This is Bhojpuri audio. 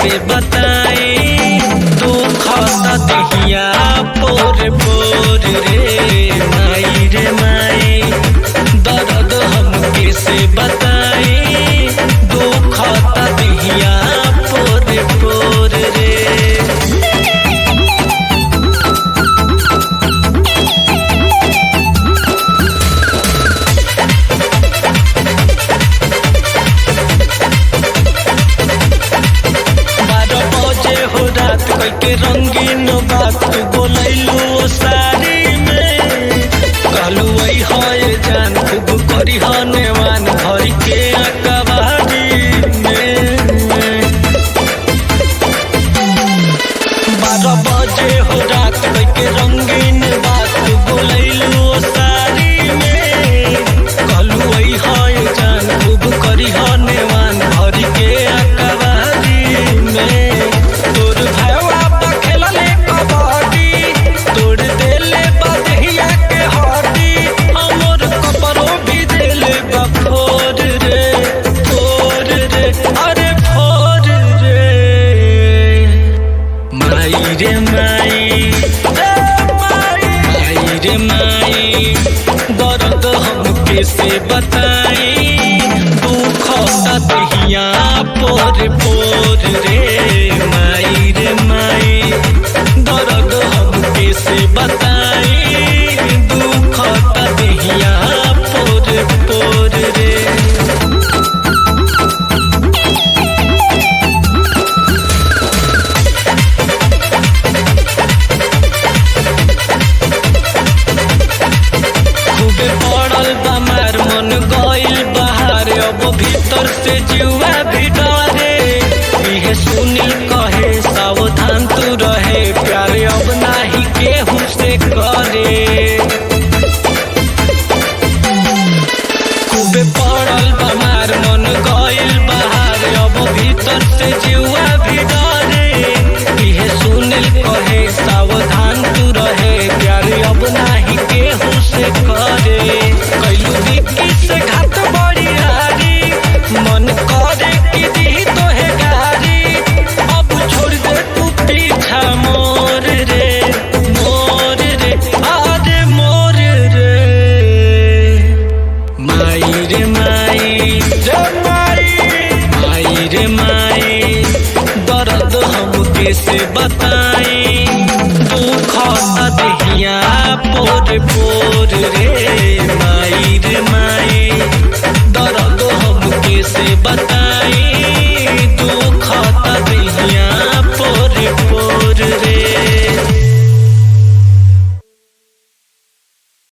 कैसे बताए दुख दहिया पोर पोर रे माई दर्द हम कैसे बताए दुख दहिया पोर पोर रे। के रंगीन बात बोलैलू साड़ी में कहलू वही है जान खूब करी हनेवान भर के अकबारी में 12 बजे हो रात के रंगीन बात बोलैलू साड़ी में कहलू वही है जान खूब करी हनेवान भर के अकबारी में। तोर भैया दर्द हम कैसे बताए दुख दहिया पोर पोर रे माई दर्द हम कैसे बताए दुख दहिया पोर पोर रे। भीतर से जुआ भी डरे इहे सुनील कहे सावधान तू रहे प्यारे अब नाही केहू से करे। खूबे पड़ल बमार मन गइल बाहर अब भीतर से जुआ भी डरे इहे सुनील कहे सावधान तू रहे प्यारे अब नाही केहू से करे। कैलू विक्की से घात बड़ी मन करे कि दी तो है गारी अब छोड़ दे तू पीछा मोर रे आरे मोर रे माई दर्द हम कैसे बताए दुख दहिया पोर पोर रे।